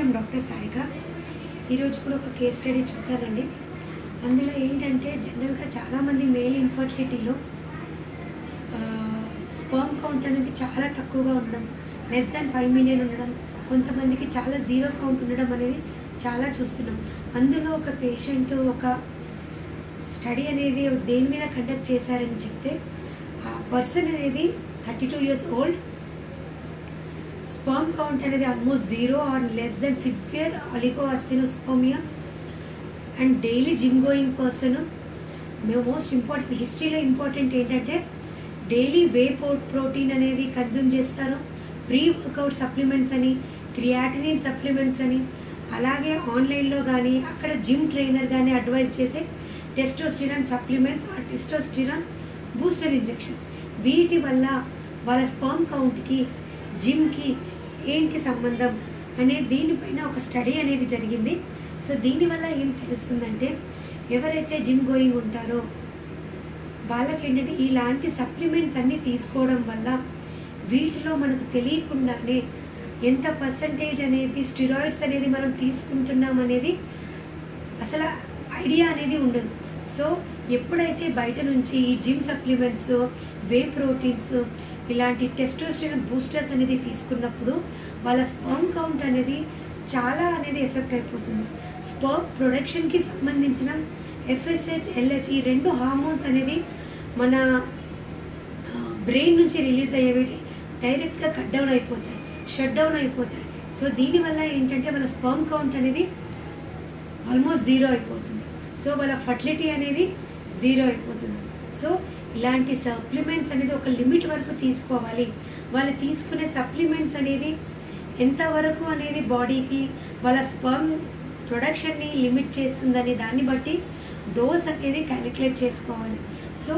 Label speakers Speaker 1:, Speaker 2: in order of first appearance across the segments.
Speaker 1: I'm doctor Sarika. ఈరోజు కూడా ఒక కేస్ స్టడీ చూశానండి. అందులో ఏంటంటే జనరల్గా చాలామంది మేల్ ఇన్ఫర్టిలిటీలో స్పర్మ్ కౌంట్ అనేది చాలా తక్కువగా ఉండడం, లెస్ దాన్ 5 మిలియన్ ఉండడం, కొంతమందికి చాలా జీరో కౌంట్ ఉండడం అనేది చాలా చూస్తున్నాం. అందులో ఒక పేషెంట్ ఒక స్టడీ అనేది దేని మీద కండక్ట్ చేశారని చెప్తే, ఆ పర్సన్ అనేది 32 years ఓల్డ్, స్పర్మ్ కౌంట్ అనేది almost zero or less then severe oligoasthenospermia and daily gym going person. Most important హిస్టరీలో ఇంపార్టెంట్ ఏంటంటే డైలీ వే ప్రోటీన్ అనేది కన్జ్యూమ్ చేస్తారు, ప్రీ వర్కౌట్ సప్లిమెంట్స్ అని, క్రియాటినిన్ సప్లిమెంట్స్ అని, అలాగే ఆన్లైన్లో కానీ అక్కడ జిమ్ ట్రైనర్ కానీ అడ్వైజ్ చేసే టెస్టోస్టిరాన్ సప్లిమెంట్స్, ఆ టెస్టోస్టిరాన్ బూస్టర్ ఇంజెక్షన్స్. వీటి వల్ల వాళ్ళ స్పర్మ్ కౌంట్కి జిమ్కి ఏంటి సంబంధం అనే దీనిపైన ఒక స్టడీ అనేది జరిగింది. సో దీనివల్ల ఏం తెలుస్తుందంటే, ఎవరైతే జిమ్ గోయింగ్ ఉంటారో వాళ్ళకి ఏంటంటే ఇలాంటి సప్లిమెంట్స్ అన్నీ తీసుకోవడం వల్ల వీటిలో మనకు తెలియకుండానే ఎంత పర్సంటేజ్ అనేది స్టిరాయిడ్స్ అనేది మనం తీసుకుంటున్నాం అనేది అసలు ఐడియా అనేది ఉండదు. సో ఎప్పుడైతే బయట నుంచి ఈ జిమ్ సప్లిమెంట్స్, వే ప్రోటీన్స్, ఇలాంటి టెస్టోస్టెరాన్ బూస్టర్స్ అనేది తీసుకున్నప్పుడు వాళ్ళ స్పర్మ్ కౌంట్ అనేది చాలా అనేది ఎఫెక్ట్ అయిపోతుంది. స్పర్మ్ ప్రొడక్షన్కి సంబంధించిన FSH, LH ఈ 2 హార్మోన్స్ అనేది మన బ్రెయిన్ నుంచి రిలీజ్ అయ్యేవి డైరెక్ట్గా షట్ డౌన్ అయిపోతాయి. సో దీనివల్ల ఏంటంటే వాళ్ళ స్పర్మ్ కౌంట్ అనేది ఆల్మోస్ట్ జీరో అయిపోతుంది. సో వాళ్ళ ఫర్టిలిటీ అనేది జీరో అయిపోతుంది. సో ఇలాంటి సప్లిమెంట్స్ అనేది ఒక లిమిట్ వరకు తీసుకోవాలి. వాళ్ళు తీసుకునే సప్లిమెంట్స్ అనేది ఎంతవరకు అనేది బాడీకి వాళ్ళ స్పర్మ్ ప్రొడక్షన్ని లిమిట్ చేస్తుందనే దాన్ని బట్టి డోస్ అనేది క్యాలిక్యులేట్ చేసుకోవాలి. సో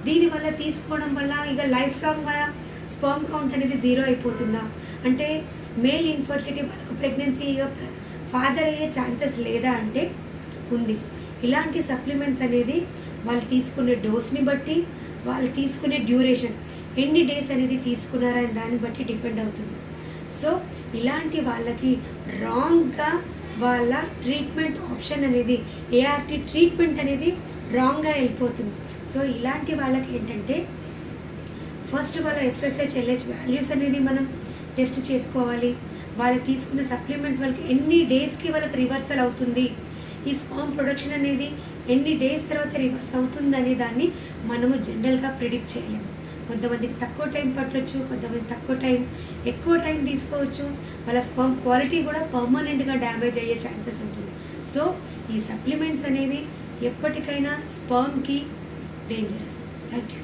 Speaker 1: దీనివల్ల తీసుకోవడం వల్ల ఇక లైఫ్ లాంగ్ వాళ్ళ స్పర్మ్ కౌంట్ అనేది జీరో అయిపోతుందా అంటే, మేల్ ఇన్ఫర్టిలిటీ వాళ్ళకు ప్రెగ్నెన్సీ ఫాదర్ అయ్యే ఛాన్సెస్ లేదా అంటే ఉంది. ఇలాంటి సప్లిమెంట్స్ అనేది వాళ్ళు తీసుకునే డోస్ని బట్టి, వాళ్ళు తీసుకునే డ్యూరేషన్ ఎన్ని డేస్ అనేది తీసుకున్నారని దాన్ని బట్టి డిపెండ్ అవుతుంది. సో ఇలాంటి వాళ్ళకి రాంగ్గా వాళ్ళ ట్రీట్మెంట్ ఆప్షన్ అనేది ART ట్రీట్మెంట్ అనేది రాంగ్గా వెళ్ళిపోతుంది. సో ఇలాంటి వాళ్ళకి ఏంటంటే ఫస్ట్ వాళ్ళ FSH, LH వాల్యూస్ అనేది మనం టెస్ట్ చేసుకోవాలి. వాళ్ళు తీసుకున్న సప్లిమెంట్స్ వాళ్ళకి ఎన్ని డేస్కి వాళ్ళకి రివర్సల్ అవుతుంది, ఈ స్పర్మ్ ప్రొడక్షన్ అనేది ఎన్ని డేస్ తర్వాత రివర్స్ అవుతుంది అనే దాన్ని మనము జనరల్గా ప్రిడిక్ట్ చేయలేము. కొంతమందికి తక్కువ టైం పట్టవచ్చు, కొంతమంది ఎక్కువ టైం తీసుకోవచ్చు. వాళ్ళ స్పర్మ్ క్వాలిటీ కూడా పర్మనెంట్గా డ్యామేజ్ అయ్యే ఛాన్సెస్ ఉంటుంది. సో ఈ సప్లిమెంట్స్ అనేవి ఎప్పటికైనా స్పర్మ్కి డేంజరస్. Thank you.